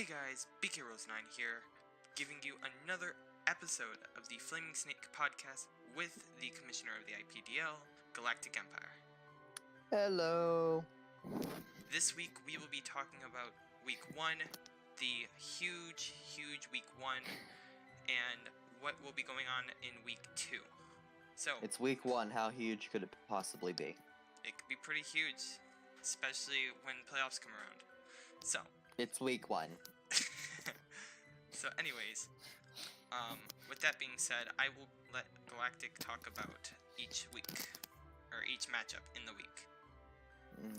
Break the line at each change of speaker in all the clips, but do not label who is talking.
Hey guys, BK09 here, giving you another episode of the Flaming Snake podcast with the Commissioner of the IPDL, Galactic Empire.
Hello.
This week we will be talking about Week 1, the huge Week 1, and what will be going on in Week 2. So,
It's Week 1, how huge could it possibly be?
It could be pretty huge, especially when playoffs come around. So,
it's Week 1.
So anyways, with that being said, I will let Galactic talk about each week, or each matchup in the week.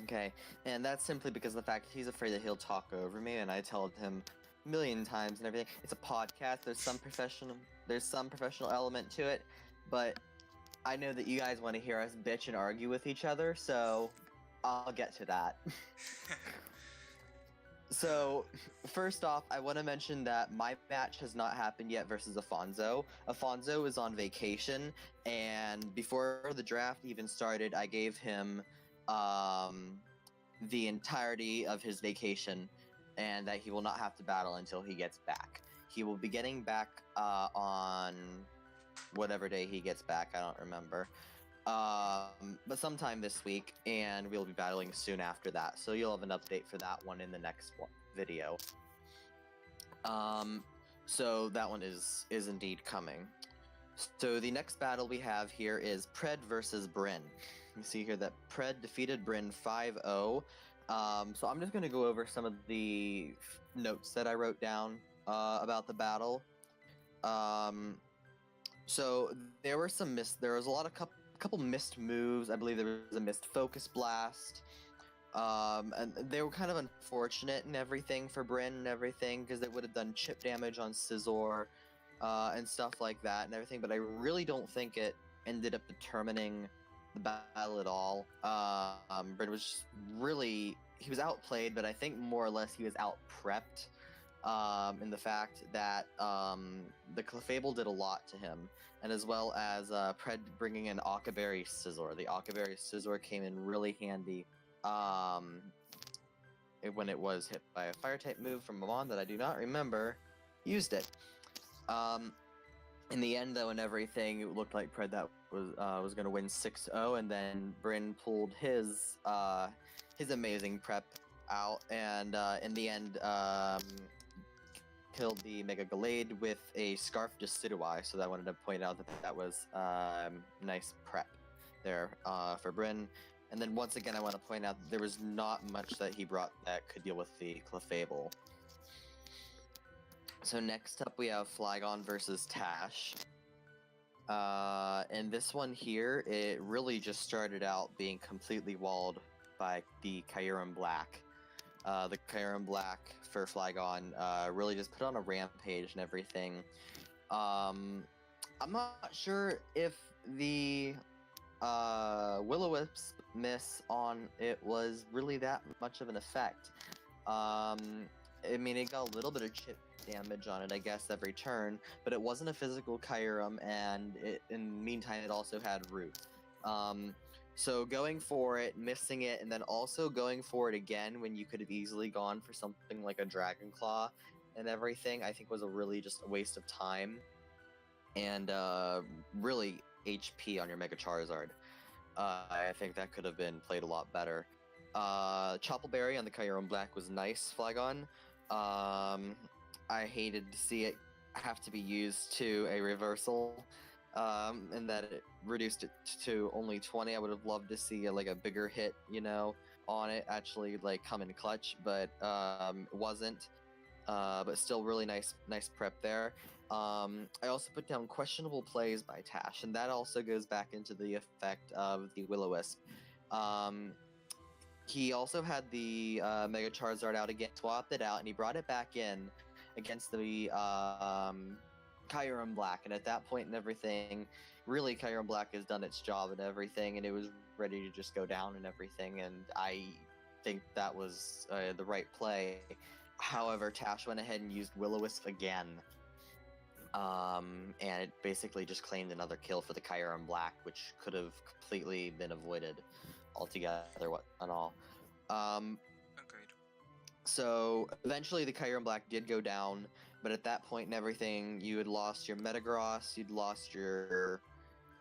Okay, and that's simply because of the fact he's afraid that he'll talk over me, and I told him a million times and everything. It's a podcast, there's some professional element to it, but I know that you guys want to hear us bitch and argue with each other, so I'll get to that. So, first off, I want to mention that my match has not happened yet versus Afonso. Afonso is on vacation, and before the draft even started, I gave him the entirety of his vacation, and that he will not have to battle until he gets back. He will be getting back on whatever day he gets back, I don't remember. But sometime this week, and we'll be battling soon after that, so you'll have an update for that one in the next video. So that one is indeed coming. So the next battle we have here is Pred versus Bryn. You see here that Pred defeated Bryn 5-0. So I'm just going to go over some of the notes that I wrote down about the battle. So there were some there was a lot of couple missed moves. I believe there was a missed focus blast. And they were kind of unfortunate and everything for Bryn and everything, because they would have done chip damage on Scizor and stuff like that and everything, but I really don't think it ended up determining the battle at all. Bryn was just really, he was outplayed, but I think more or less he was out-prepped in the fact that the Clefable did a lot to him, and as well as Pred bringing in Occaberry Scizor. The Occaberry Scizor came in really handy when it was hit by a fire-type move from Amon that I do not remember used it. In the end, though, and everything, it looked like Pred that was going to win 6-0, and then Bryn pulled his amazing prep out, and in the end, killed the Mega Gallade with a Scarf Decidueye, so I wanted to point out that was nice prep there for Bryn. And then once again, I want to point out that there was not much that he brought that could deal with the Clefable. So next up we have Flygon versus Tash. And this one here, it really just started out being completely walled by the Kyurem Black. The Kyurem Black for Flygon really just put on a rampage and everything. I'm not sure if the Will-O-Wisp miss on it was really that much of an effect. I mean, it got a little bit of chip damage on it, I guess, every turn, but it wasn't a physical Kyurem, and in the meantime, it also had Root. So going for it, missing it, and then also going for it again when you could have easily gone for something like a Dragon Claw and everything, I think was a really just a waste of time, and really HP on your Mega Charizard. I think that could have been played a lot better. Choppleberry on the Kyurem Black was nice, Flygon. I hated to see it have to be used to a reversal, and that it reduced it to only 20. I would have loved to see like a bigger hit, you know, on it actually like come in clutch, but it wasn't. But still really nice prep there. I also put down questionable plays by Tash, and that also goes back into the effect of the Will-O-Wisp. He also had the Mega Charizard out again, swapped it out, and he brought it back in against the Kyurem Black, and at that point and everything, really Kyurem Black has done its job and everything, and it was ready to just go down and everything, and I think that was the right play. However, Tash went ahead and used Will-O-Wisp again, and it basically just claimed another kill for the Kyurem Black, which could have completely been avoided altogether, and all.
Agreed.
So eventually the Kyurem Black did go down, but at that point and everything, you had lost your Metagross, you'd lost your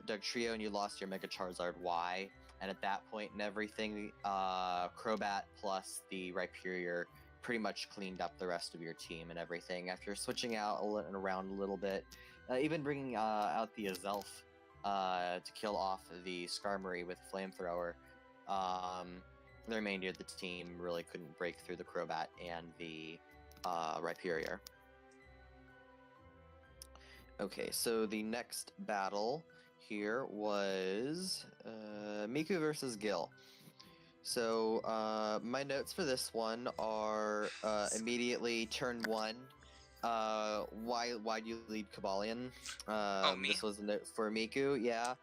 Dugtrio, and you lost your Mega Charizard Y. And at that point and everything, Crobat plus the Rhyperior pretty much cleaned up the rest of your team and everything. After switching out and around a little bit, even bringing out the Azelf to kill off the Skarmory with Flamethrower, the remainder of the team really couldn't break through the Crobat and the Rhyperior. Okay, so the next battle here was Miku versus Gil. So my notes for this one are immediately turn 1. Why do you lead Kabalion?
Me?
This was a note for Miku. Yeah.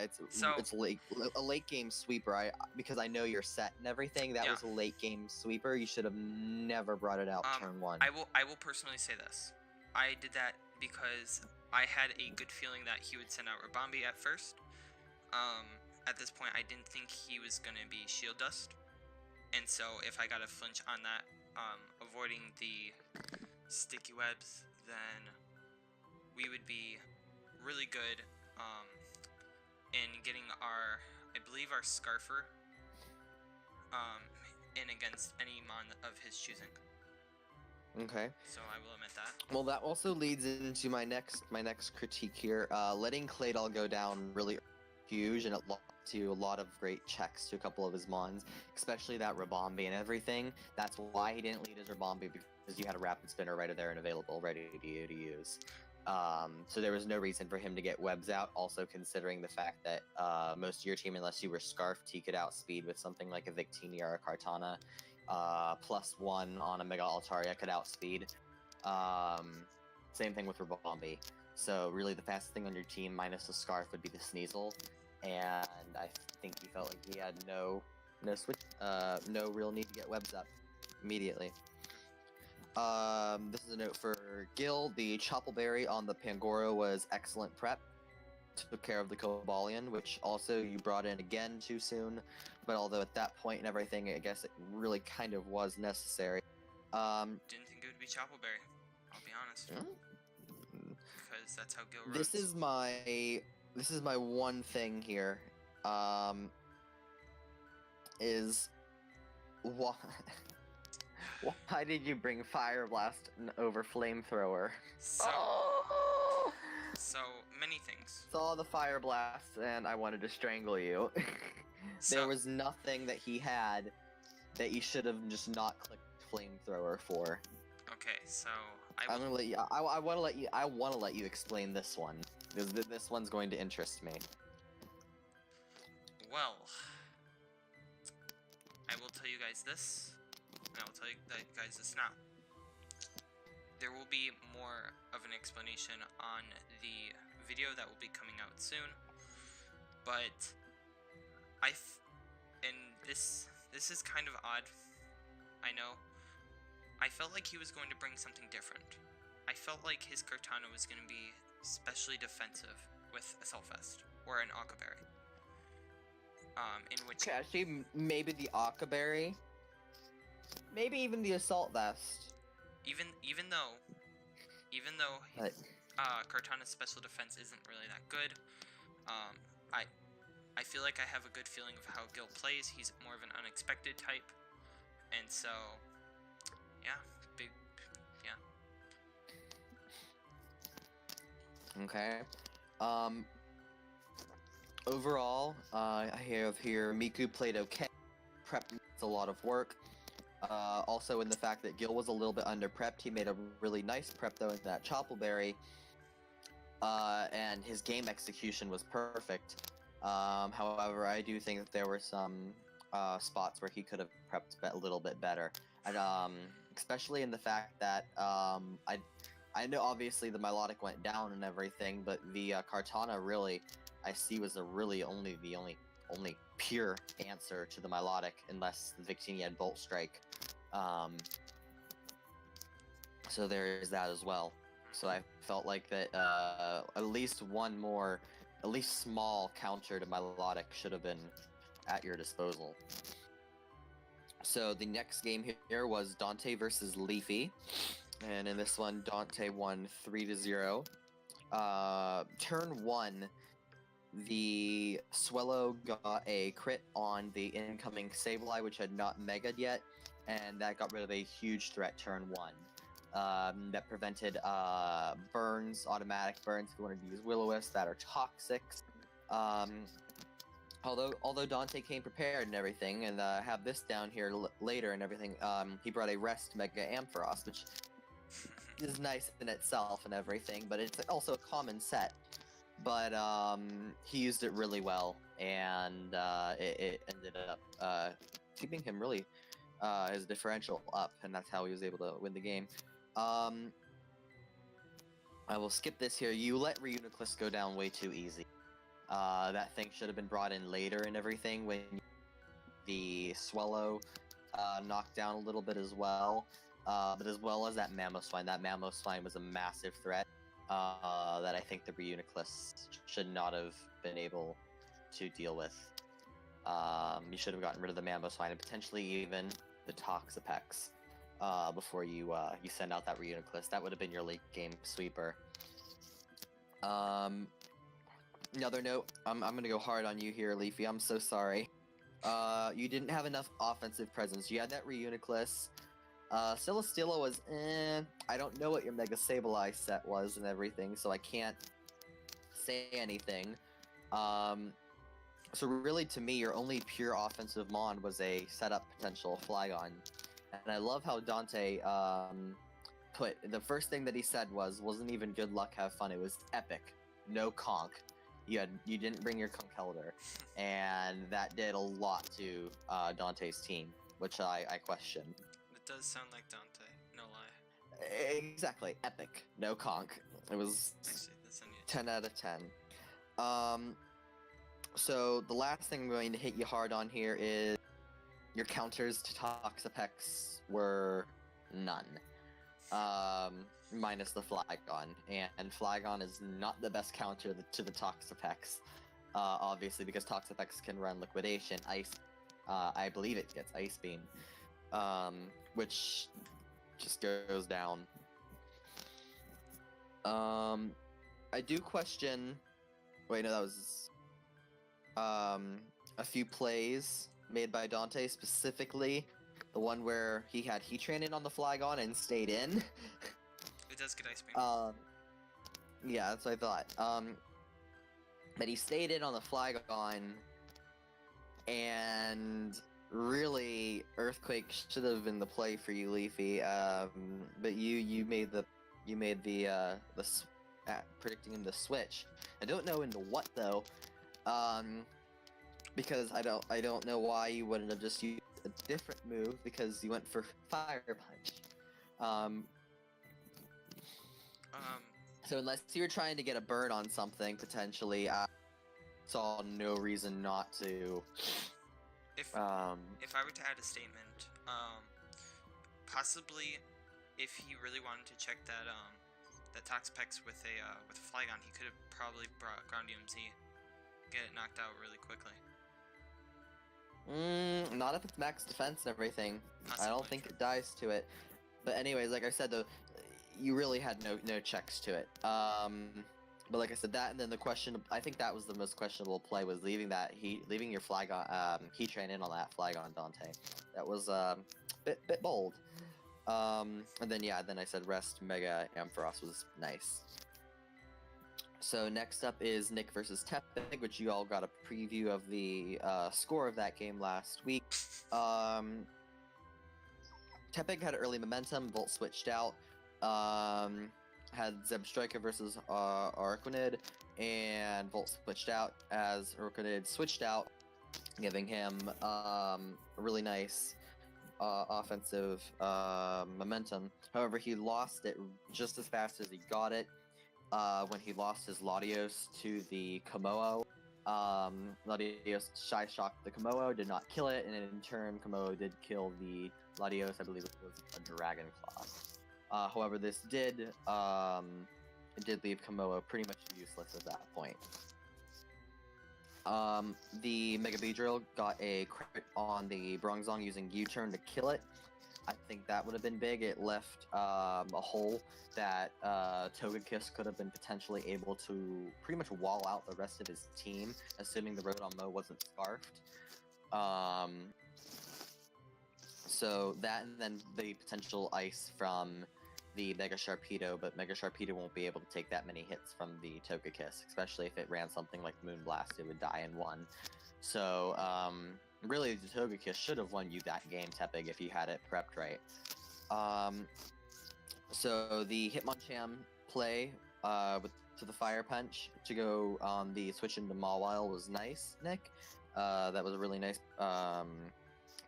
It's a late game sweeper. Because I know you're set and everything. That was a late game sweeper. You should have never brought it out turn 1.
I will personally say this. I did that because I had a good feeling that he would send out Rabombi at first. At this point, I didn't think he was gonna be Shield Dust, and so if I got a flinch on that, avoiding the sticky webs, then we would be really good in getting our, I believe, our Scarfer in against any mon of his choosing.
Okay.
So I will admit that.
Well, that also leads into my next critique here. Letting Claydol go down really huge, and it led to a lot of great checks to a couple of his mons, especially that Rabombi and everything. That's why he didn't lead his Rabombi, because you had a Rapid Spinner right there and available, ready to use. So there was no reason for him to get webs out, also considering the fact that most of your team, unless you were Scarfed, he could outspeed with something like a Victini or a Kartana. +1 on a Mega Altaria could outspeed. Same thing with Rabombi. So really the fastest thing on your team, minus the Scarf, would be the Sneasel. And I think he felt like he had no real need to get webs up immediately. This is a note for Gil. The Choppleberry on the Pangoro was excellent prep. Took care of the Cobalion, which also you brought in again too soon. But although at that point and everything, I guess it really kind of was necessary.
Didn't think it would be Choppleberry, I'll be honest. Because that's how Gil runs.
This is my one thing here. Is why why did you bring Fire Blast over Flamethrower?
So many things.
Saw the Fire Blast and I wanted to strangle you. There was nothing that he had that you should have just not clicked Flamethrower for.
Okay, so
I'm gonna let you. I want to let you explain this one, because this one's going to interest me.
Well, I will tell you guys this, and I will tell you guys this now. There will be more of an explanation on the video that will be coming out soon, but and this is kind of odd, I know. I felt like he was going to bring something different. I felt like his Kartana was going to be especially defensive with a Selfest or an Akaberry. In which
actually, maybe the Akaberry, maybe even the Assault Vest.
Even though Kartana's special defense isn't really that good, I feel like I have a good feeling of how Gil plays. He's more of an unexpected type, and so yeah.
Okay. Overall, I have here Miku played okay. Prep needs a lot of work. Also in the fact that Gil was a little bit under prepped, he made a really nice prep though into that Choppleberry. And his game execution was perfect. However, I do think that there were some spots where he could have prepped a little bit better. And, especially in the fact that I know obviously the Milotic went down and everything, but the Kartana really I see was the only pure answer to the Milotic, unless the Victini had Bolt Strike. So there is that as well. So I felt like that at least one more, at least small counter to Milotic should have been at your disposal. So the next game here was Dante versus Leafy, and in this one, Dante won 3-0. Turn 1, the Swellow got a crit on the incoming Sableye, which had not megaed yet, and that got rid of a huge threat turn 1. That prevented burns, automatic burns if you wanted to use Will-O-Wisp that are toxic. Although Dante came prepared and everything, and have this down here later and everything, he brought a Rest Mega Ampharos, which is nice in itself and everything, but it's also a common set. But he used it really well, and it ended up keeping him really his differential up, and that's how he was able to win the game. I will skip this here. You let Reuniclus go down way too easy. That thing should have been brought in later and everything when the Swellow knocked down a little bit as well. But as well as that Mamoswine. That Mamoswine was a massive threat that I think the Reuniclus should not have been able to deal with. You should have gotten rid of the Mamoswine and potentially even the Toxapex before you send out that Reuniclus. That would have been your late game sweeper. Another note, I'm gonna go hard on you here, Leafy. I'm so sorry. You didn't have enough offensive presence. You had that Reuniclus. Celesteela was I don't know what your Mega Sableye set was and everything, so I can't say anything. So really, to me, your only pure offensive Mon was a setup potential Flygon. And I love how Dante put the first thing that he said wasn't even good luck, have fun. It was epic, no conk. You didn't bring your Conkeldurr, and that did a lot to Dante's team, which I question.
It does sound like Dante, no lie.
Exactly, epic, no conk. It was
Actually, that's
10 out of 10. So the last thing I'm going to hit you hard on here is your counters to Toxapex were none. Minus the Flygon, and Flygon is not the best counter to the Toxapex, obviously, because Toxapex can run Liquidation, Ice, I believe it gets Ice Beam, which just goes down. I do question, wait, no, that was, a few plays made by Dante, specifically the one where he had Heatran in on the Flygon and stayed in.
It does get Ice Beam.
Yeah, that's what I thought. But he stayed in on the Flygon, and really, Earthquake should have been the play for you, Leafy. But you made the predicting him to switch. I don't know into what though. Because I don't know why you wouldn't have just used a different move, because you went for Fire Punch. So unless you're trying to get a burn on something, potentially, I saw no reason not to.
If I were to add a statement, possibly, if he really wanted to check that Toxapex with Flygon, he could have probably brought Ground EMZ, get it knocked out really quickly.
Not if it's max defense and everything.
Possibly.
I don't think it dies to it. But anyways, like I said though, you really had no checks to it. But like I said, that, and then the question, I think that was the most questionable play, was leaving your Flygon Heatran in on that Flygon Dante. That was bit bold. And then then I said Rest Mega Ampharos was nice. So next up is Nick versus Tepig, which you all got a preview of the score of that game last week. Tepig had early momentum, Volt switched out, had Zebstrika versus Arcanid, and Volt switched out as Arcanid switched out, giving him a really nice offensive momentum. However, he lost it just as fast as he got it when he lost his Latios to the Komodo. Latios Shy Shocked the Komodo, did not kill it, and in turn, Komodo did kill the Latios. I believe it was a Dragon Claw. However, this did leave Komodo pretty much useless at that point. The Mega Beedrill got a crit on the Bronzong using U-turn to kill it. I think that would have been big. It left a hole that Togekiss could have been potentially able to pretty much wall out the rest of his team, assuming the Rotom Mow wasn't scarfed. So that, and then the potential ice from the Mega Sharpedo, but Mega Sharpedo won't be able to take that many hits from the Togekiss, especially if it ran something like Moonblast, it would die in one. So, really, the Togekiss should have won you that game, Tepig, if you had it prepped right. So the Hitmonchan play to the Fire Punch to go on the switch into Mawile was nice, Nick. That was a really nice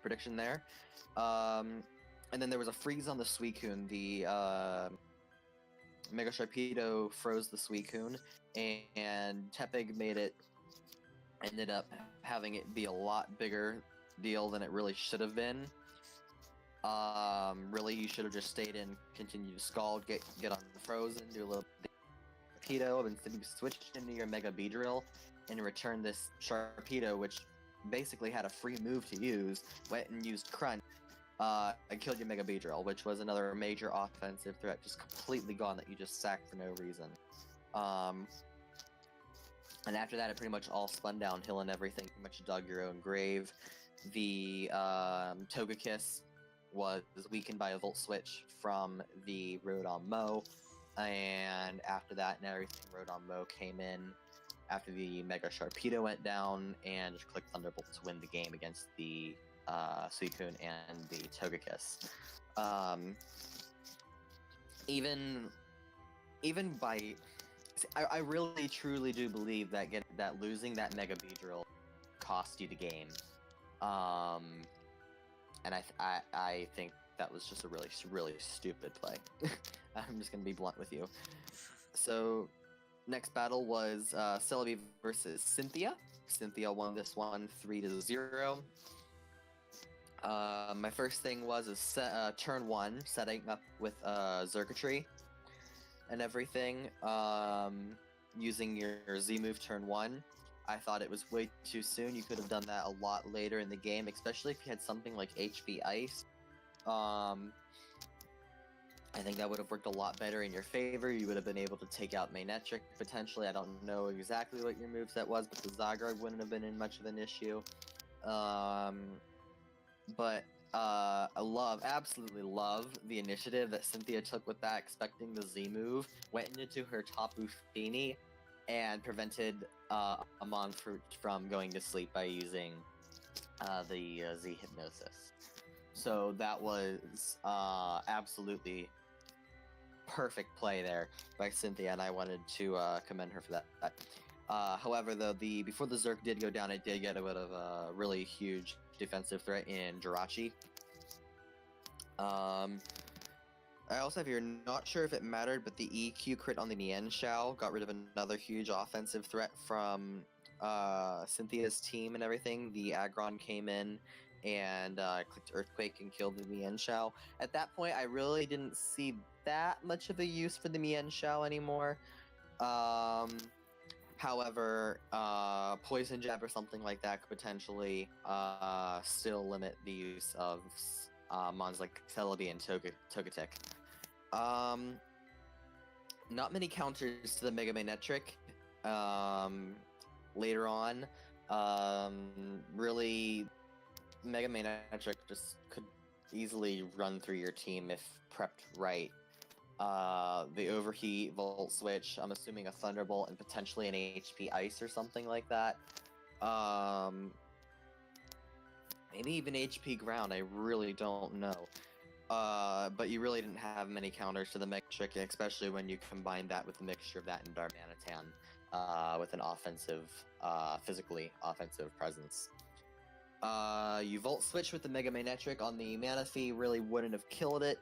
prediction there. And then there was a freeze on the Suicune. The Mega Sharpedo froze the Suicune, and Tepig ended up having it be a lot bigger deal than it really should have been. Really, you should have just stayed in, continued to Scald, get on the Frozen, do a little Sharpedo, and instead you switched into your Mega Beedrill and returned this Sharpedo, which basically had a free move to use, went and used Crunch, and killed your Mega Beedrill, which was another major offensive threat, just completely gone that you just sacked for no reason. And after that, it pretty much all spun downhill and everything, pretty much dug your own grave. The Togekiss was weakened by a Volt Switch from the Rotom Mow, and after that and everything, Rotom Mow came in after the Mega Sharpedo went down and just clicked Thunderbolt to win the game against the Suicune and the Togekiss. Even by, I really truly do believe that losing that Mega Beedrill cost you the game. And I think that was just a really stupid play. I'm just gonna be blunt with you. So, next battle was Celebi versus Cynthia. Cynthia won this one 3-0. My first thing was turn 1, setting up with Xurkitree and everything. Using your Z move turn 1. I thought it was way too soon. You could have done that a lot later in the game, especially if you had something like HP Ice. I think that would have worked a lot better in your favor. You would have been able to take out Manectric, potentially. I don't know exactly what your moveset was, but the Zygarde wouldn't have been in much of an issue. But I absolutely love the initiative that Cynthia took with that, expecting the Z move, went into her Tapu Fini, and prevented Amon Fruit from going to sleep by using the Z Hypnosis. So that was absolutely perfect play there by Cynthia, and I wanted to commend her for that. However, though, before the Zerk did go down, it did get a bit of a really huge defensive threat in Jirachi. I also have here, not sure if it mattered, but the EQ crit on the Mienshao got rid of another huge offensive threat from Cynthia's team and everything. The Aggron came in and clicked Earthquake and killed the Mienshao. At that point, I really didn't see that much of a use for the Mienshao anymore. However, Poison Jab or something like that could potentially still limit the use of mons like Celebi and Togetic. Not many counters to the Mega Manectric later on. Really, Mega Manectric just could easily run through your team if prepped right. The Overheat, Volt Switch, I'm assuming a Thunderbolt, and potentially an HP Ice or something like that. Maybe even HP Ground, I really don't know. But you really didn't have many counters to the Manectric, especially when you combine that with the mixture of that and Darmanitan, with an physically offensive presence. You Volt Switch with the Mega Manectric on the Manaphy really wouldn't have killed it.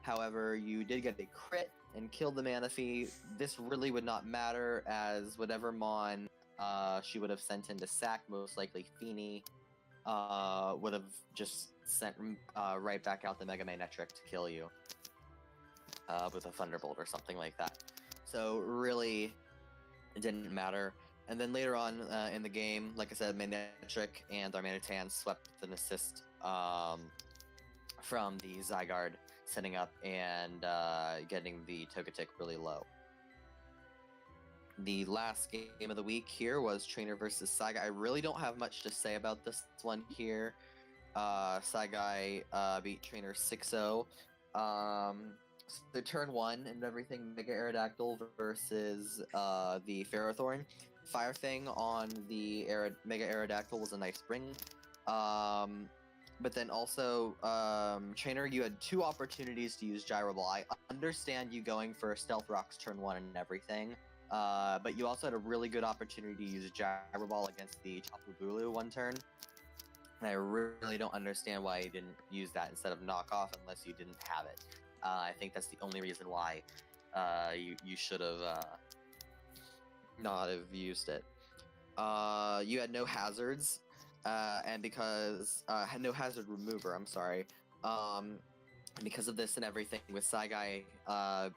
However, you did get a crit and killed the Manaphy. This really would not matter, as whatever Mon she would have sent into sack, most likely Fini, would have just sent right back out the Mega Manectric to kill you with a Thunderbolt or something like that. So really, it didn't matter. And then later on in the game, like I said, Manectric and Darmanitan swept an assist from the Zygarde, setting up and getting the Togetic really low. The last game of the week here was Trainer versus Saigai. I really don't have much to say about this one here. Saigai beat Trainer 6-0. So turn 1 and everything, Mega Aerodactyl versus the Ferrothorn. Fire Thing on the Mega Aerodactyl was a nice bring. But then also, Trainer, you had 2 opportunities to use Gyro Ball. I understand you going for Stealth Rocks turn 1 and everything. But you also had a really good opportunity to use Gyro Ball against the Tapu Bulu one turn. And I really don't understand why you didn't use that instead of Knock Off unless you didn't have it. I think that's the only reason why you should have not have used it. You had no hazards, and because had no hazard remover. I'm sorry. Because of this and everything, with Saigai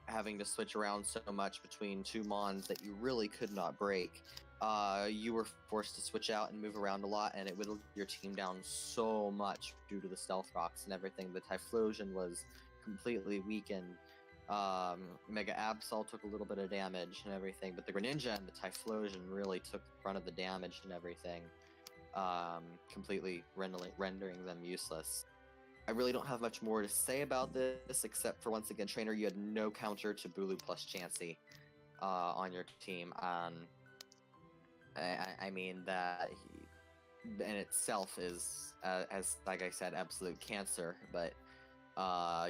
having to switch around so much between 2 Mons that you really could not break, you were forced to switch out and move around a lot, and it whittled your team down so much due to the Stealth Rocks and everything. The Typhlosion was completely weakened. Mega Absol took a little bit of damage and everything, but the Greninja and the Typhlosion really took the brunt of the damage and everything, completely rendering them useless. I really don't have much more to say about this, except for, once again, Trainer, you had no counter to Bulu plus Chansey on your team. I mean, that in itself is, as like I said, absolute cancer, but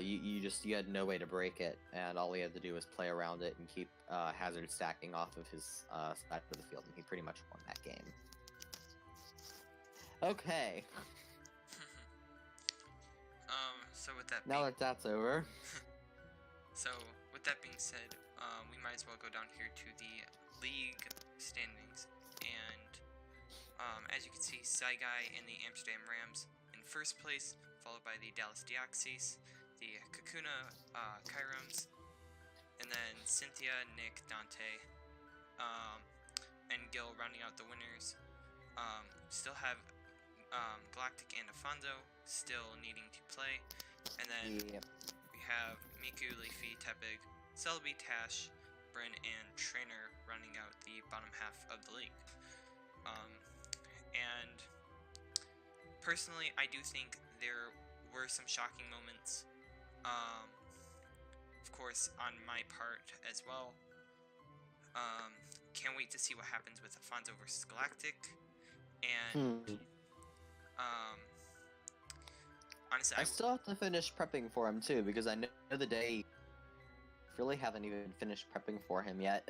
you had no way to break it, and all he had to do was play around it and keep hazard stacking off of his side of the field, and he pretty much won that game. Okay.
So with that
Now that that's over.
So with that being said, we might as well go down here to the league standings, and as you can see, Saigai and the Amsterdam Rams in first place, followed by the Dallas Deoxys, the Kakuna Kyromes, and then Cynthia, Nick, Dante, and Gil rounding out the winners. Still have Galactic and Afonso still needing to play, and then we have Miku, Leafy, Tepig, Selby, Tash, Bryn, and Trainer rounding out the bottom half of the league. And personally, I do think there were some shocking moments, of course, on my part as well. Can't wait to see what happens with Afonso versus Galactic, and honestly,
I still have to finish prepping for him too, because I know the day really haven't even finished prepping for him yet.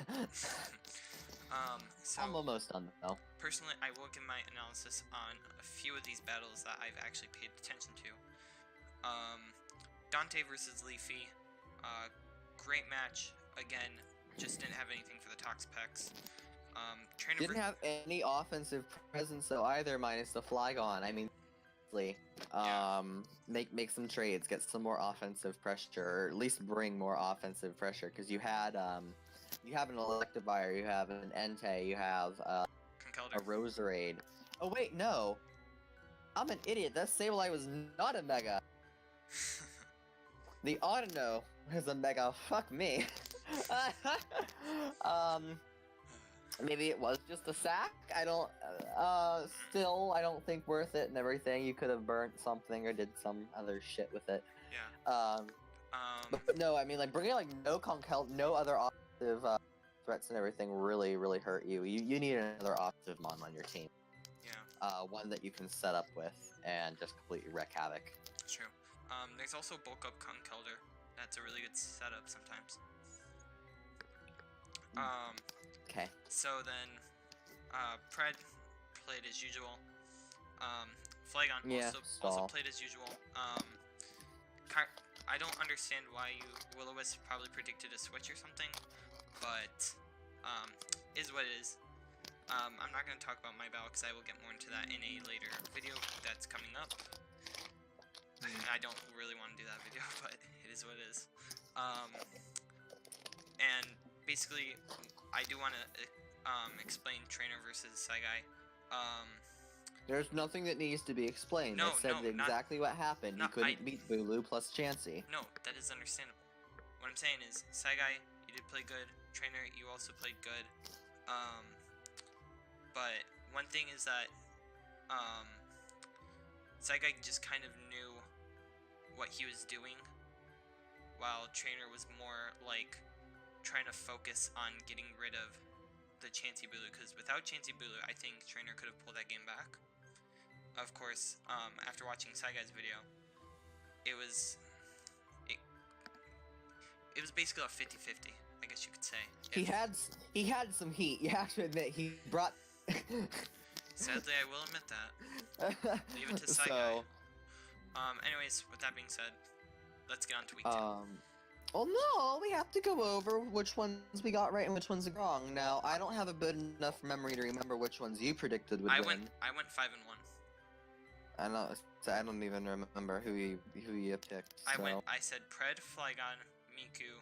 So
I'm almost done though.
personally, I will give my analysis on a few of these battles that I've actually paid attention to. Dante versus Leafy, great match. Again, just didn't have anything for the Toxapex. Trainer
Didn't have any offensive presence though either, minus the Flygon. I mean, make some trades, get some more offensive pressure, or at least bring more offensive pressure, because you had an Electivire, you have an Entei, you have a Roserade. Oh wait, no, I'm an idiot. That Sableye was not a Mega. The Audino was a Mega. Fuck me. Maybe it was just a sack. I don't. Still, I don't think worth it and everything. You could have burnt something or did some other shit with it.
Yeah.
But no, I mean, like, bringing like no other offensive threats and everything really hurt you. You need another offensive mon on your team.
Yeah.
One that you can set up with and just completely wreak havoc.
True. There's also bulk up Conkeldurr. That's a really good setup sometimes.
Okay.
So then, Pred played as usual. Flygon also played as usual. I don't understand why Will-O-Wisp probably predicted a switch or something, but is what it is. I'm not going to talk about my battle because I will get more into that in a later video that's coming up. I don't really want to do that video, but it is what it is. And basically, I do want to explain trainer versus Saigai. Um,
There's nothing that needs to be explained.
No,
I said
no,
exactly what happened. You couldn't
I
beat Bulu plus Chansey.
no, that is understandable. What I'm saying is, Saigai, you did play good. Trainer, you also played good. But one thing is that Saigai just kind of knew what he was doing, while Trainer was more like trying to focus on getting rid of the Chansey Bulu, because without Chansey Bulu, I think Trainer could have pulled that game back. Of course, after watching Saigai's video, it was basically a 50-50, I guess you could say.
He had some heat. You have to admit he brought.
Sadly, I will admit that. Leave it to Saigai. Anyways, with that being said, let's get on to week 2.
Well, no, we have to go over which ones we got right and which ones are wrong. Now, I don't have a good enough memory to remember which ones you predicted would win.
I went 5-1.
I don't even remember who you picked. So.
I said Pred, Flygon, Miku,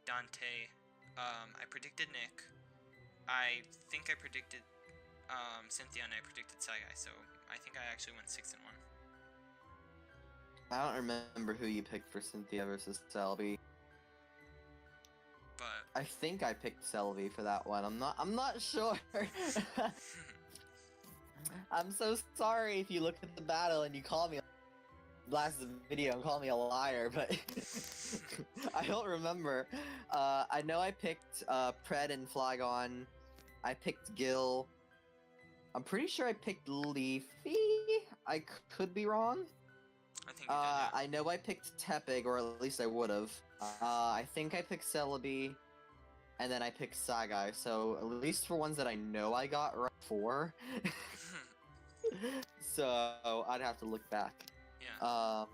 Dante. I predicted Nick. I think I predicted Cynthia, and I predicted Saigai. So I think I actually went 6-1.
I don't remember who you picked for Cynthia versus Selby.
But
I think I picked Selby for that one. I'm not sure. I'm so sorry if you look at the battle and you call me last video and call me a liar, but I don't remember. I know I picked Pred and Flygon. I picked Gil. I'm pretty sure I picked Leafy. I could be wrong.
I think you did, yeah.
I know I picked Tepig, or at least I would have. I think I picked Celebi, and then I picked Saigai. So at least for ones that I know I got right 4. So I'd have to look back.
Yeah. All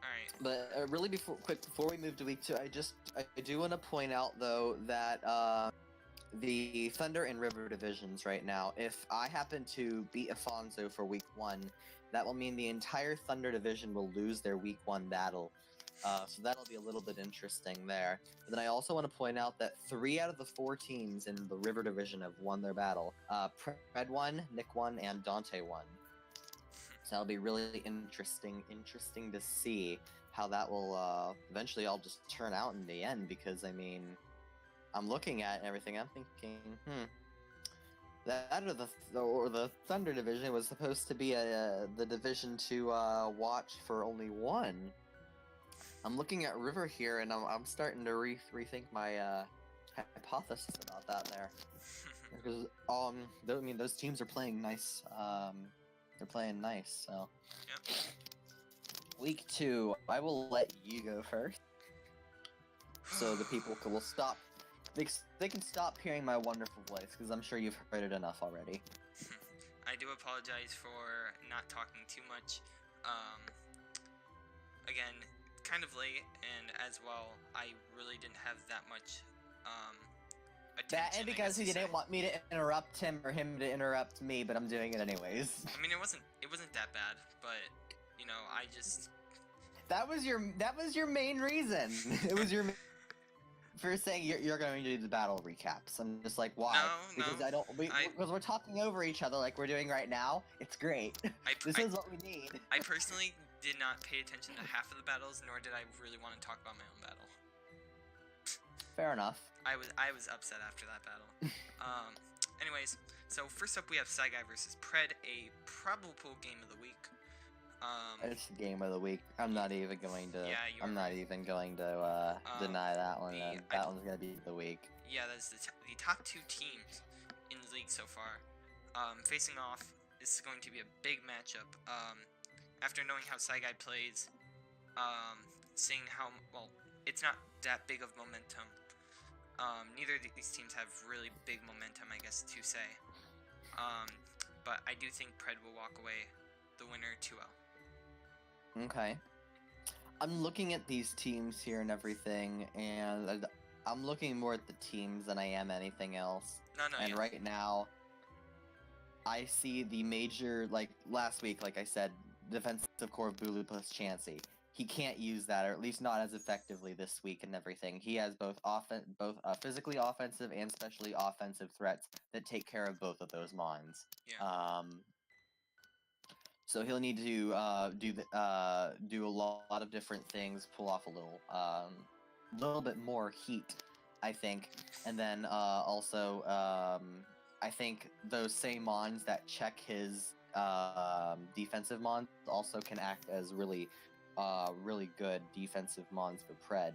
right.
But really, before we move to week 2, I do want to point out though that the Thunder and River divisions right now. If I happen to beat Afonso for week 1, that will mean the entire Thunder division will lose their week 1 battle. So that'll be a little bit interesting there. But then I also want to point out that 3 out of the 4 teams in the River division have won their battle. Pred won, Nick won, and Dante won. So that'll be really interesting to see how that will eventually all just turn out in the end. Because I mean, I'm looking at everything. I'm thinking, that or the Thunder division was supposed to be the division to watch for only 1. I'm looking at River here, and I'm starting to rethink my hypothesis about that there. Because I mean, those teams are playing nice. They're playing nice. So
Yep.
week 2, I will let you go first, so the people will stop. They can stop hearing my wonderful voice, because I'm sure you've heard it enough already.
I do apologize for not talking too much. Again, kind of late, and as well, I really didn't have that much attention.
That and because he didn't want me to interrupt him or him to interrupt me, but I'm doing it anyways.
I mean, it wasn't that bad, but you know, I just.
That was your main reason. It was your. For saying you're going to do the battle recaps. I'm just like, why? Because because we're talking over each other like we're doing right now. It's great. This is what we need. I
personally did not pay attention to half of the battles, nor did I really want to talk about my own battle.
Fair enough.
I was upset after that battle. Anyways, so first up we have Saigai versus Pred, a probable game of the week.
It's the game of the week. I'm not even going to.
Yeah,
I'm not even going to deny that one. That one's gonna be the week.
Yeah, that's the top 2 teams in the league so far. Facing off. This is going to be a big matchup. After knowing how Saigai plays, seeing how it's not that big of momentum. Neither of these teams have really big momentum, I guess to say. But I do think Pred will walk away the winner 2-0.
Okay. I'm looking at these teams here and everything, and I'm looking more at the teams than I am anything else. And right now, I see the major, like last week, like I said, defensive core of Bulu plus Chansey. he can't use that, or at least not as effectively this week and everything. He has both physically offensive and specially offensive threats that take care of both of those mons.
Yeah.
So he'll need to do a lot of different things, pull off a little bit more heat, I think, and then also I think those same mons that check his defensive mons also can act as really good defensive mons for Pred.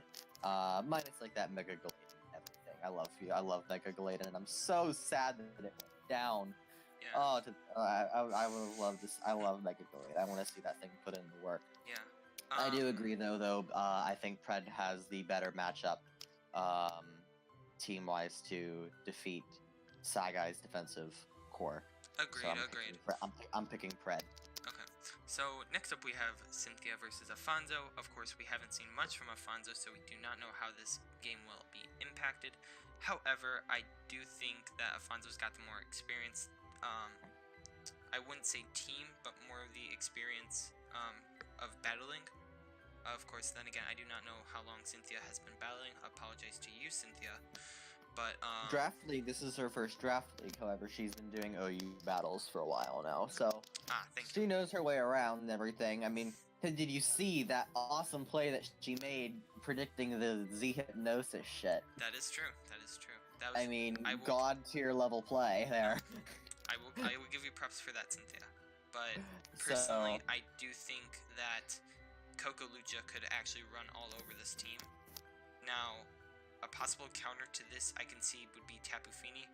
Minus like that Mega Galade and everything. I love Mega Galade, and I'm so sad that it went down.
Yeah.
Oh, I would love this. I love Mega Galade. I want to see that thing put into work.
Yeah.
I do agree, though. I think Pred has the better matchup, team-wise, to defeat Sagai's defensive core.
Agreed.
So I'm picking Pred.
Okay. So next up we have Cynthia versus Afonso. Of course, we haven't seen much from Afonso, so we do not know how this game will be impacted. However, I do think that Afonso's got the more experience. I wouldn't say team, but more of the experience of battling. Of course, then again, I do not know how long Cynthia has been battling. I apologize to you, Cynthia. But
Draft League, this is her first Draft League. However, she's been doing OU battles for a while now, so she knows her way around and everything. I mean, did you see that awesome play that she made predicting the Z Hypnosis shit?
That is true. That was,
God tier level play there.
I will give you props for that, Cynthia. But personally, I do think that Coco Lucha could actually run all over this team. Now, a possible counter to this I can see would be Tapu Fini,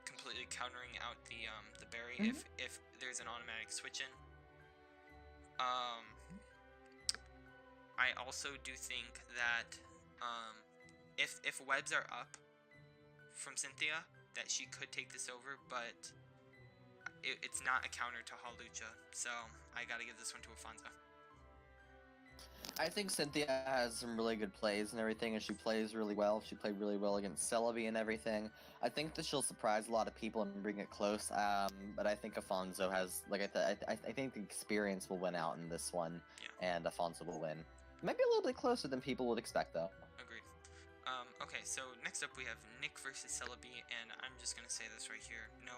completely countering out the berry if there's an automatic switch in. I also do think that if webs are up from Cynthia, that she could take this over, but it's not a counter to Halucha, so I gotta give this one to Afonso.
I think Cynthia has some really good plays and everything, and she plays really well. She played really well against Celebi and everything. I think that she'll surprise a lot of people and bring it close. But I think Afonso has, like I think the experience will win out in this one, and Afonso will win. Maybe a little bit closer than people would expect, though.
Agreed. Okay, so next up we have Nick versus Celebi, and I'm just gonna say this right here. No,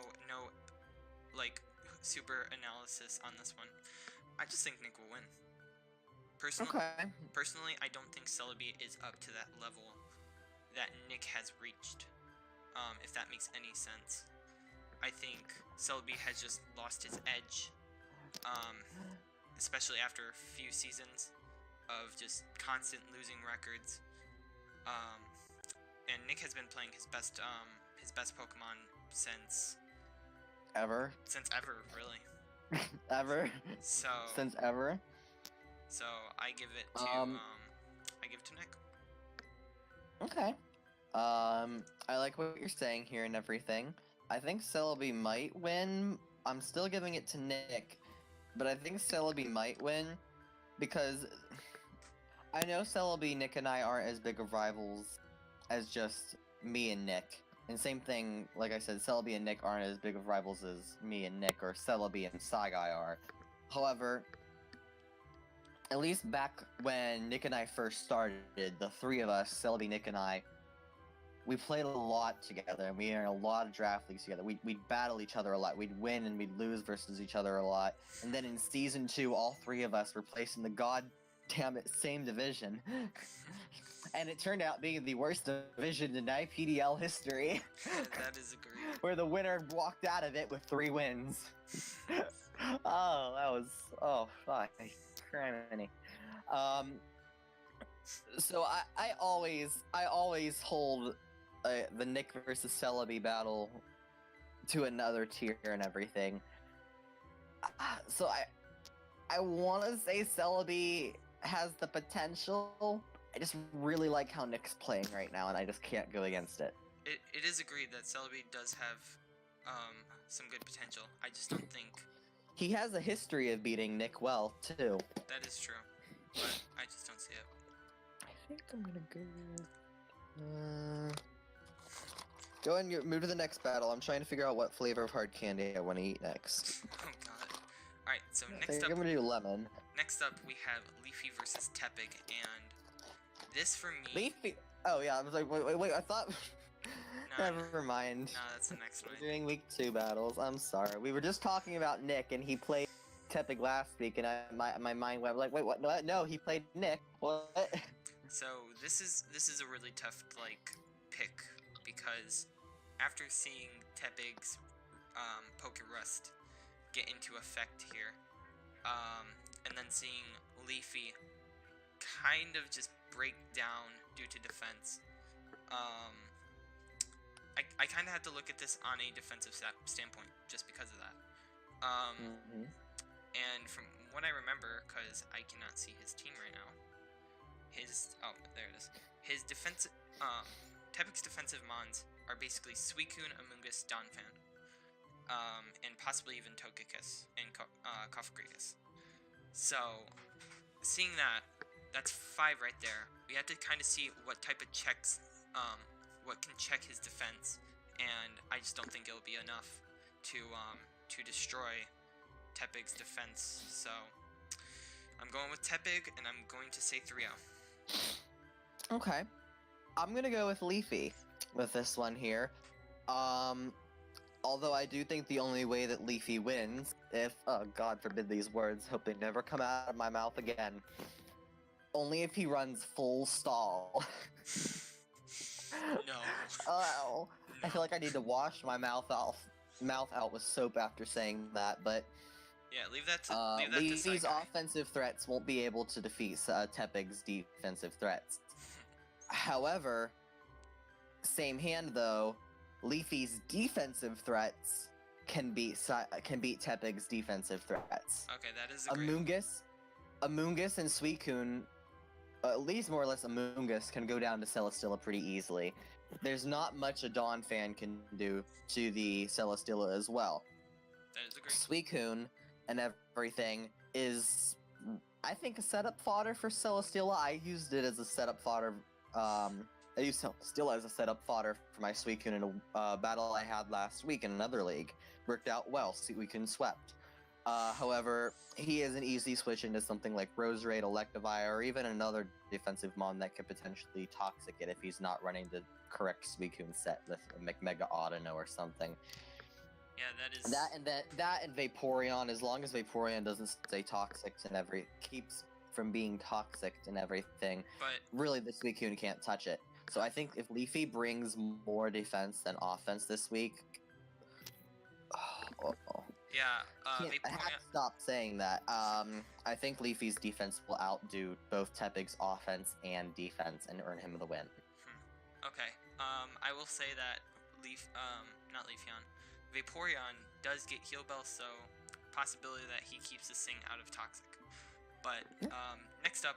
like, super analysis on this one. I just think Nick will win. Personally, I don't think Celebi is up to that level that Nick has reached, if that makes any sense. I think Celebi has just lost his edge, especially after a few seasons of just constant losing records. And Nick has been playing his best Pokemon since ever, really.
Ever?
So
since ever?
So I give it to Nick.
Okay. I like what you're saying here and everything. I think Celebi might win. I'm still giving it to Nick, but I think Celebi might win because I know Celebi, Nick, and I aren't as big of rivals as just me and Nick. And same thing, like I said, Celebi and Nick aren't as big of rivals as me and Nick, or Celebi and Sagai are. However, at least back when Nick and I first started, the three of us, Celebi, Nick, and I, we played a lot together, and we were in a lot of draft leagues together. We'd battle each other a lot. We'd win and we'd lose versus each other a lot. And then in Season 2, all three of us were placed in the goddamn same division. And it turned out being the worst division in IPDL history.
That is agreed.
Where the winner walked out of it with 3 wins. Fuck. Criminy. So I always hold the Nick versus Celebi battle to another tier and everything. So I want to say Celebi has the potential. I just really like how Nick's playing right now, and I just can't go against it.
It is agreed that Celebi does have some good potential. I just don't think
he has a history of beating Nick well too.
That is true, but I just don't see it.
I think I'm gonna go and move to the next battle. I'm trying to figure out what flavor of hard candy I want to eat next.
Oh god. Alright, so
I
next
think
up,
I'm gonna do lemon.
we have Leafy versus Tepig, and this for me...
Leafy. Oh yeah, I was like, wait. I thought.
Nah,
Never mind.
No, that's the next one.
We're doing week 2 battles. I'm sorry. We were just talking about Nick, and he played Tepig last week, and my mind went like, wait, what? No, he played Nick. What?
So this is a really tough pick, because after seeing Tepig's Poké Rust get into effect here, and then seeing Leafy kind of just break down due to defense, I kind of had to look at this on a defensive standpoint just because of that. And from what I remember, because I cannot see his team right now, there it is. His Tepig's defensive mons are basically Suicune, Amoonguss, Donphan, and possibly even Togekiss and Kofagrigus. So, seeing that's 5 right there. We have to kind of see what type of checks, what can check his defense, and I just don't think it'll be enough to destroy Tepig's defense. So, I'm going with Tepig, and I'm going to say 3-0.
Okay. I'm gonna go with Leafy with this one here. Although I do think the only way that Leafy wins, if, oh God forbid these words, hope they never come out of my mouth again, only if he runs full stall.
No.
Oh,
No.
I feel like I need to wash my mouth out with soap after saying that, but
Yeah, leave that to
Leafy's
Saikai.
offensive threats won't be able to defeat Tepig's defensive threats. However, same hand though, Leafy's defensive threats can beat Tepig's defensive threats.
Okay, that is agreeable.
Amoonguss and Suicune, at least more or less Amoonguss, can go down to Celesteela pretty easily. There's not much a Donphan can do to the Celesteela as well.
That is agreeable.
Suicune and everything is, I think, a setup fodder for Celesteela. I used it as a setup fodder. I used Celesteela as a setup fodder for my Suicune in a battle I had last week in another league. Worked out well. Suicune swept. However, he is an easy switch into something like Roserade, Electivire, or even another defensive mon that could potentially toxic it if he's not running the correct Suicune set with Mega Audino or something.
Yeah, that is...
That and Vaporeon, as long as Vaporeon doesn't stay toxic and keeps from being toxic and everything,
But
really the Suicune can't touch it. So I think if Leafy brings more defense than offense this week,
yeah,
I have to stop saying that. I think Leafy's defense will outdo both Tepig's offense and defense and earn him the win.
Okay. I will say that not Leafeon, Vaporeon does get Heal Bell, so possibility that he keeps this thing out of toxic. But next up,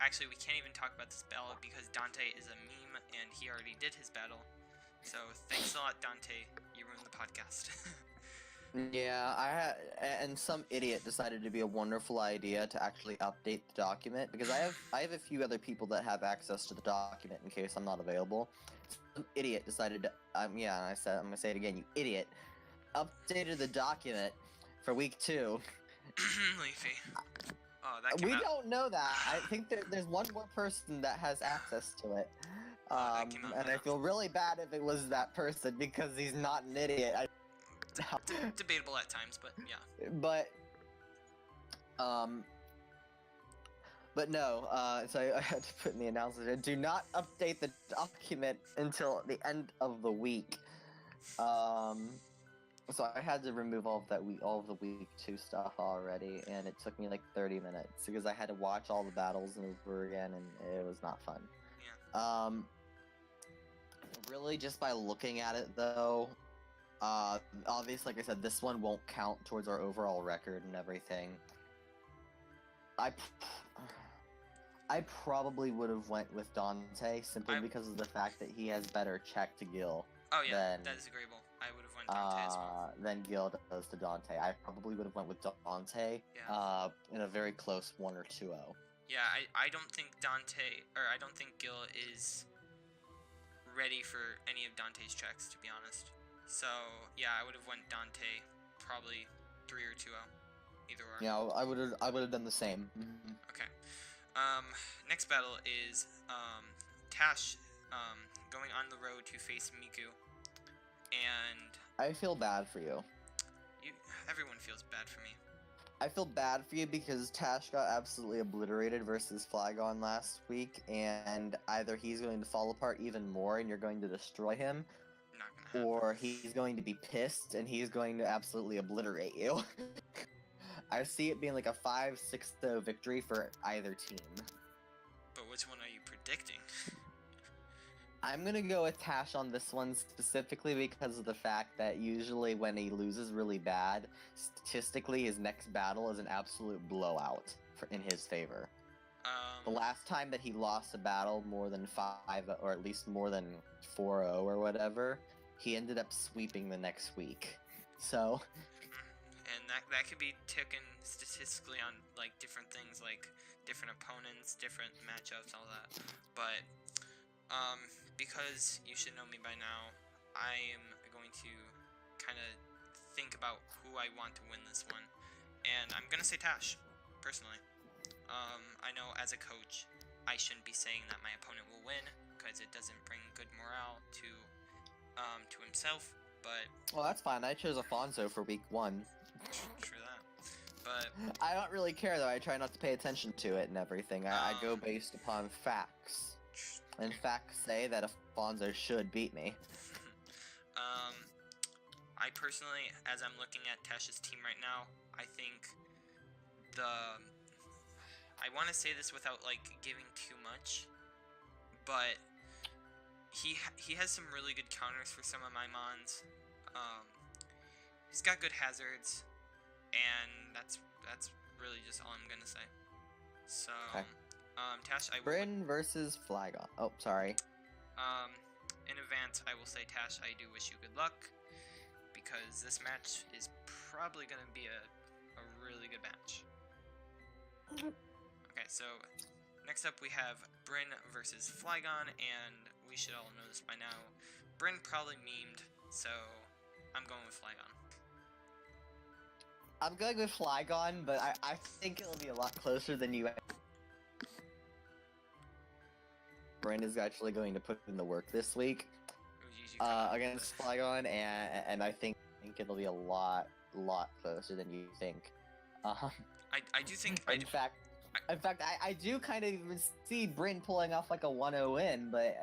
actually we can't even talk about this battle because Dante is a meme and he already did his battle. So thanks a lot, Dante. You ruined the podcast.
Yeah, and some idiot decided to be a wonderful idea to actually update the document, because I have a few other people that have access to the document in case I'm not available. Some idiot decided to, I'm gonna say it again, you idiot, updated the document for week 2.
Leafy. Oh, that came
We
out.
don't know that. I think there's one more person that has access to it.
That came out
And I feel really bad if it was that person because he's not an idiot.
Debatable at times, but yeah.
But no, so I had to put in the announcement, do not update the document until the end of the week. So I had to remove all of the week 2 stuff already, and it took me like 30 minutes because I had to watch all the battles over again, and it was not fun.
Yeah.
Really, just by looking at it though, obviously, like I said, this one won't count towards our overall record and everything. I probably would have went with Dante simply because of the fact that he has better check to Gil.
Oh yeah, that is agreeable. I would have went Dante as well.
Than Gil does to Dante. I probably would have went with Dante.
Yeah.
In a very close 1 or 2-0.
Yeah, I don't think I don't think Gil is ready for any of Dante's checks, to be honest. So, yeah, I would have went Dante, probably 3 or 2-0. Either or.
Yeah, I would have done the same. Mhm.
Okay. Next battle is Tash going on the road to face Miku, and
I feel bad for you.
everyone feels bad for me.
I feel bad for you because Tash got absolutely obliterated versus Flygon last week, and either he's going to fall apart even more and you're going to destroy him,
Not gonna happen.
or he's going to be pissed and he's going to absolutely obliterate you. I see it being like a 5-6-0 victory for either team.
But which one are you predicting?
I'm gonna go with Tash on this one specifically because of the fact that usually when he loses really bad, statistically his next battle is an absolute blowout in his favor. The last time that he lost a battle more than 5, or at least more than 4-0 or whatever, he ended up sweeping the next week. So,
and that could be taken statistically on like different things, like different opponents, different matchups, all that. But because you should know me by now, I am going to kind of think about who I want to win this one, and I'm gonna say Tash, personally. I know as a coach, I shouldn't be saying that my opponent will win because it doesn't bring good morale to himself. But
well, that's fine. I chose Afonso for week 1.
True that. But
I don't really care though. I try not to pay attention to it and everything. I go based upon facts. And facts say that Afonso should beat me.
I personally, as I'm looking at Tash's team right now, I think I want to say this without like giving too much, but he has some really good counters for some of my mons. He's got good hazards, and that's really just all I'm gonna say. So,
okay.
Tash,
Bryn versus Flygon. Oh, sorry.
In advance, I will say, Tash, I do wish you good luck, because this match is probably going to be a really good match. Okay, so next up we have Bryn versus Flygon, and we should all know this by now. Bryn probably memed, so I'm going with Flygon.
I'm going with Flygon, but I think it'll be a lot closer than you. Bryn is actually going to put in the work this week against Flygon, and I think it'll be a lot closer than you think.
I do think.
In fact, I do kind of even see Bryn pulling off like a 1-0 win, but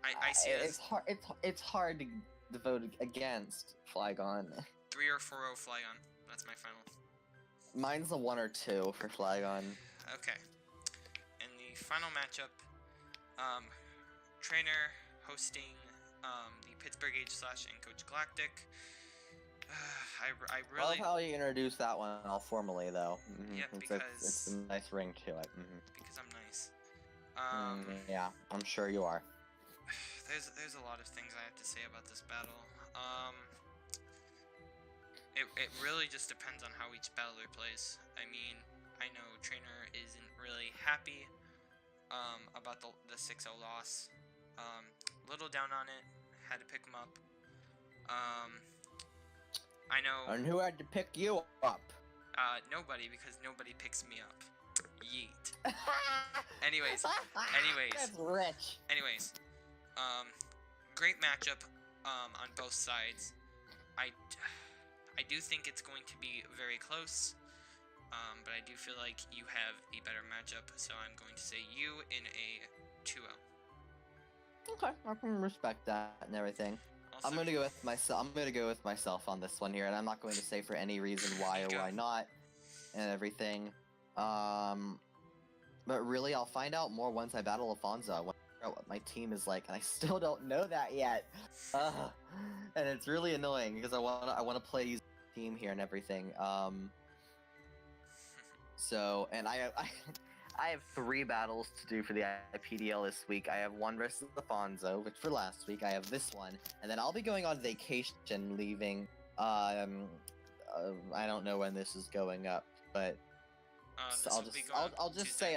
I see
it's hard to vote against Flygon.
3 or 4-0 Flygon. That's my final.
Mine's a 1 or 2 for Flygon.
Okay. And the final matchup, Trainer hosting the Pittsburgh H/ and Coach Galactic. I really.
I love how you introduced that one all formally, though.
Yeah, because
it's a nice ring to it.
Because I'm nice.
Yeah, I'm sure you are.
There's a lot of things I have to say about this battle. It really just depends on how each battler plays. I mean, I know Trainer isn't really happy about the 6-0 loss. Little down on it. Had to pick him up. I know.
And who had to pick you up?
Nobody, because nobody picks me up. Yeet. Anyways.
That's rich.
Anyways. Great matchup on both sides. I do think it's going to be very close, but I do feel like you have the better matchup, so I'm going to say you in a 2-0.
Okay, I can respect that and everything. Also, I'm gonna go with myself. I'm gonna go with myself on this one here, and I'm not going to say for any reason why or why not, and everything. But really, I'll find out more once I battle Alfonso. I want to figure out what my team is like, and I still don't know that yet. And it's really annoying because I want to play his team here and everything. So, and I have 3 battles to do for the IPDL this week. I have one versus Alfonso, which for last week. I have this one, and then I'll be going on vacation, leaving. I don't know when this is going up, but I'll just say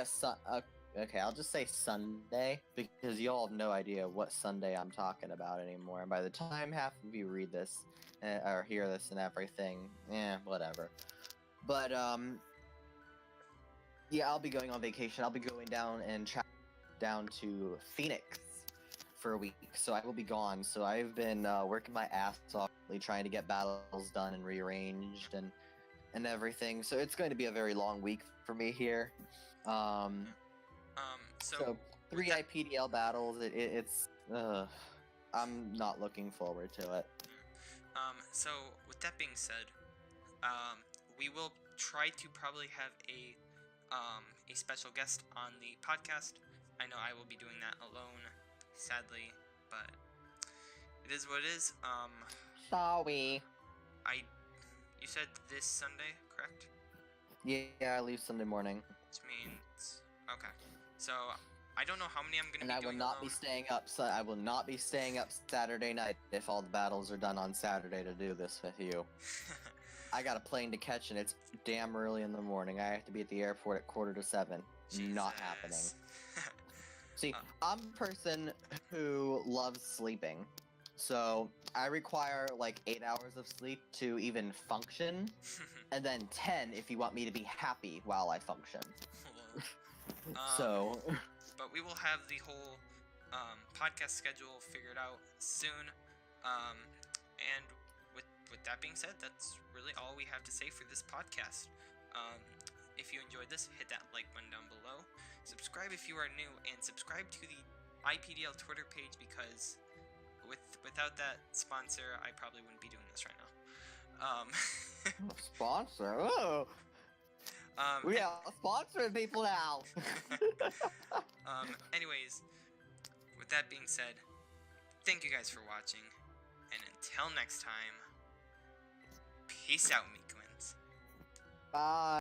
okay, I'll just say Sunday, because you all have no idea what Sunday I'm talking about anymore. And by the time half of you read this or hear this and everything, whatever. But yeah, I'll be going on vacation. I'll be going down to Phoenix for a week, so I will be gone. So I've been working my ass off, trying to get battles done and rearranged and everything. So it's going to be a very long week for me here. Um,
So
so
with
3
that,
IPDL battles. It's I'm not looking forward to it.
so with that being said, we will try to probably have a special guest on the podcast. I know I will be doing that alone, sadly, but it is what it is.
Sorry.
You said this Sunday, correct?
Yeah, I leave Sunday morning.
Which means okay. So I don't know how many I'm gonna
And
be
I will
doing
not
alone.
be staying up. So I will not be staying up Saturday night if all the battles are done on Saturday to do this with you. I got a plane to catch, and it's damn early in the morning. I have to be at the airport at 6:45. Not happening.
Jesus.
See, I'm a person who loves sleeping, so I require like 8 hours of sleep to even function, and then 10 if you want me to be happy while I function. So.
But we will have the whole podcast schedule figured out soon. And with that being said, that's really all we have to say for this podcast. If you enjoyed this, hit that like button down below. Subscribe if you are new, and subscribe to the IPDL Twitter page because without that sponsor, I probably wouldn't be doing this right now.
Sponsor? Oh. We are sponsoring people now.
Anyways, with that being said, thank you guys for watching, and until next time, peace out, Meekwins.
Bye.